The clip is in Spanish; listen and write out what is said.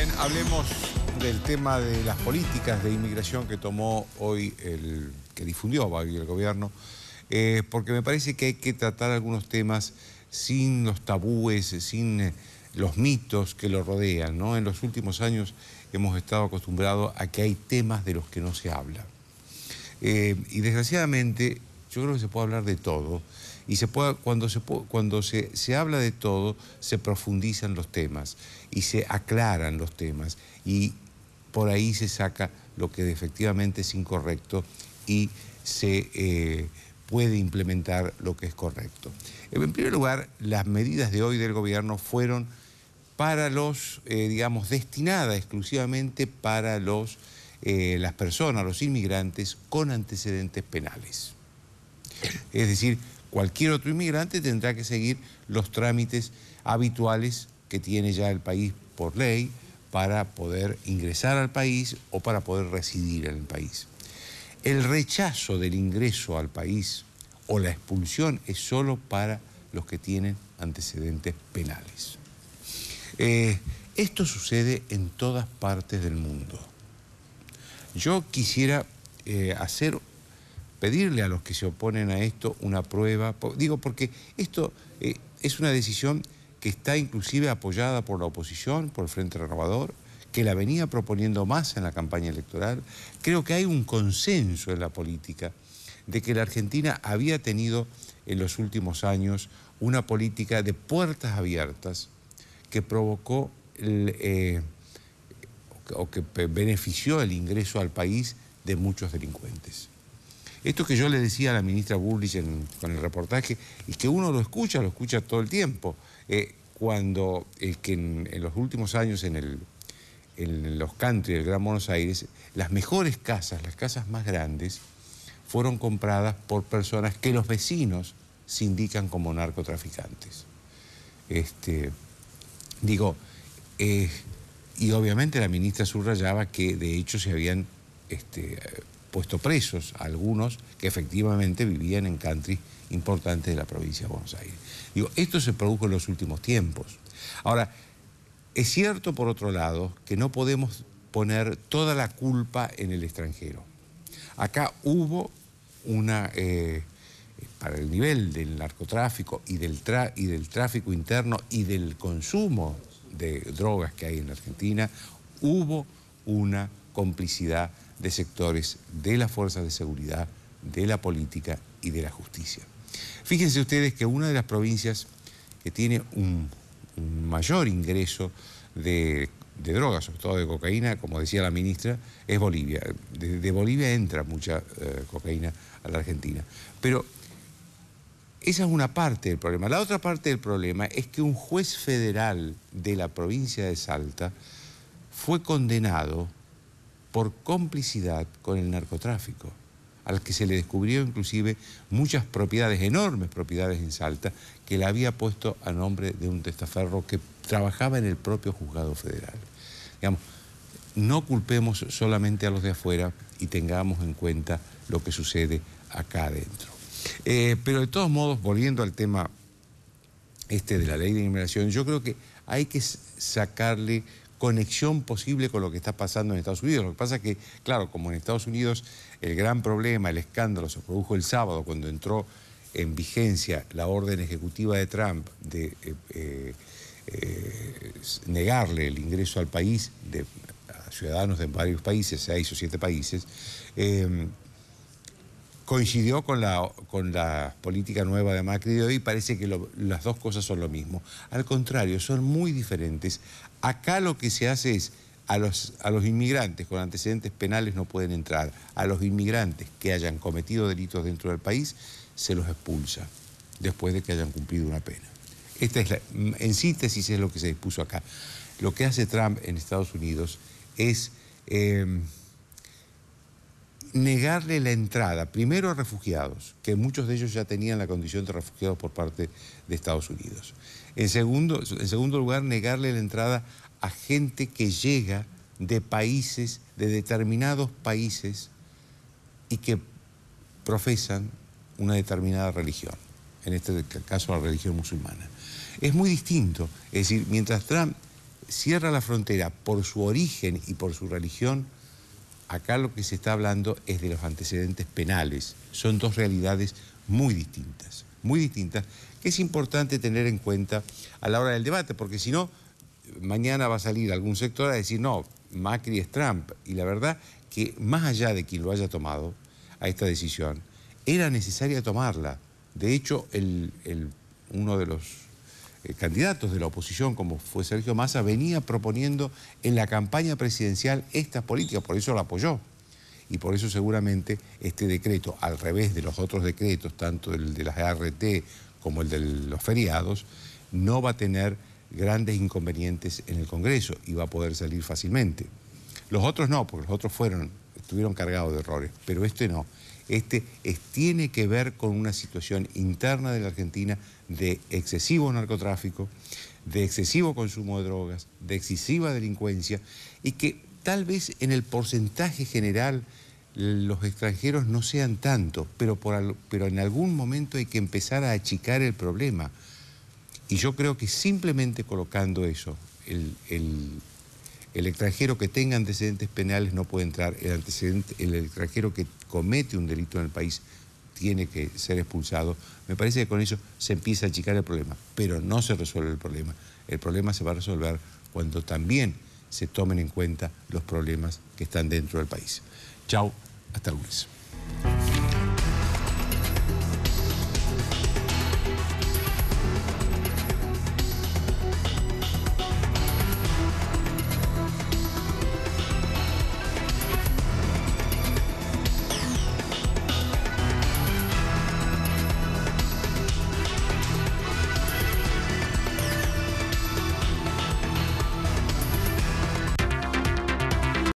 Bien, hablemos del tema de las políticas de inmigración que tomó hoy, que difundió hoy el gobierno, porque me parece que hay que tratar algunos temas sin los tabúes, sin los mitos que lo rodean, ¿no? En los últimos años hemos estado acostumbrados a que hay temas de los que no se habla. Y desgraciadamente, yo creo que se puede hablar de todo. Y cuando se habla de todo, se profundizan los temas y se aclaran los temas. Y por ahí se saca lo que efectivamente es incorrecto y se puede implementar lo que es correcto. En primer lugar, las medidas de hoy del gobierno fueron para los, digamos, destinadas exclusivamente para las personas, los inmigrantes con antecedentes penales. Es decir, cualquier otro inmigrante tendrá que seguir los trámites habituales que tiene ya el país por ley para poder ingresar al país o para poder residir en el país. El rechazo del ingreso al país o la expulsión es solo para los que tienen antecedentes penales. Esto sucede en todas partes del mundo. Yo quisiera pedirle a los que se oponen a esto una prueba, digo porque esto es una decisión que está inclusive apoyada por la oposición, por el Frente Renovador, que la venía proponiendo más en la campaña electoral. Creo que hay un consenso en la política de que la Argentina había tenido en los últimos años una política de puertas abiertas que provocó o que benefició el ingreso al país de muchos delincuentes. Esto que yo le decía a la ministra Bullrich con el reportaje, y que uno lo escucha todo el tiempo, que en los últimos años en los country del Gran Buenos Aires, las mejores casas, las casas más grandes, fueron compradas por personas que los vecinos se indican como narcotraficantes. Y obviamente la ministra subrayaba que de hecho se habían puesto presos a algunos que efectivamente vivían en country importantes de la provincia de Buenos Aires. Digo, esto se produjo en los últimos tiempos. Ahora, es cierto, por otro lado, que no podemos poner toda la culpa en el extranjero. Acá hubo para el nivel del narcotráfico y del tráfico interno y del consumo de drogas que hay en la Argentina, hubo una complicidad de sectores de las fuerzas de seguridad, de la política y de la justicia. Fíjense ustedes que una de las provincias que tiene un mayor ingreso de drogas, sobre todo de cocaína, como decía la ministra, es Bolivia. De Bolivia entra mucha cocaína a la Argentina. Pero esa es una parte del problema. La otra parte del problema es que un juez federal de la provincia de Salta fue condenado por complicidad con el narcotráfico, al que se le descubrió inclusive muchas propiedades, enormes propiedades en Salta, que le había puesto a nombre de un testaferro que trabajaba en el propio juzgado federal. Digamos, no culpemos solamente a los de afuera y tengamos en cuenta lo que sucede acá adentro. Pero de todos modos, volviendo al tema de la ley de inmigración, yo creo que hay que sacarle conexión posible con lo que está pasando en Estados Unidos. Lo que pasa es que, claro, como en Estados Unidos el gran problema, el escándalo se produjo el sábado cuando entró en vigencia la orden ejecutiva de Trump de negarle el ingreso al país a ciudadanos de varios países, 6 o 7 países, coincidió con la política nueva de Macri de hoy y parece que las dos cosas son lo mismo. Al contrario, son muy diferentes. Acá lo que se hace es, a los inmigrantes con antecedentes penales no pueden entrar. A los inmigrantes que hayan cometido delitos dentro del país, se los expulsa después de que hayan cumplido una pena. En síntesis es lo que se dispuso acá. Lo que hace Trump en Estados Unidos es negarle la entrada, primero a refugiados, que muchos de ellos ya tenían la condición de refugiados por parte de Estados Unidos. En segundo lugar, negarle la entrada a gente que llega de países, de determinados países, y que profesan una determinada religión, en este caso la religión musulmana. Es muy distinto, es decir, mientras Trump cierra la frontera por su origen y por su religión, acá lo que se está hablando es de los antecedentes penales. Son dos realidades muy distintas, que es importante tener en cuenta a la hora del debate, porque si no, mañana va a salir algún sector a decir, no, Macri es Trump. Y la verdad que más allá de quien lo haya tomado a esta decisión, era necesaria tomarla. De hecho, uno de los candidatos de la oposición, como fue Sergio Massa, venía proponiendo en la campaña presidencial estas políticas, por eso la apoyó. Y por eso seguramente este decreto, al revés de los otros decretos, tanto el de las ART como el de los feriados, no va a tener grandes inconvenientes en el Congreso y va a poder salir fácilmente. Los otros no, porque los otros estuvieron cargados de errores, pero este no. Tiene que ver con una situación interna de la Argentina de excesivo narcotráfico, de excesivo consumo de drogas, de excesiva delincuencia, y que tal vez en el porcentaje general los extranjeros no sean tanto, pero en algún momento hay que empezar a achicar el problema. Y yo creo que simplemente colocando eso, el extranjero que tenga antecedentes penales no puede entrar, el extranjero que comete un delito en el país tiene que ser expulsado. Me parece que con eso se empieza a achicar el problema, pero no se resuelve el problema. El problema se va a resolver cuando también se tomen en cuenta los problemas que están dentro del país. Chau, hasta el lunes.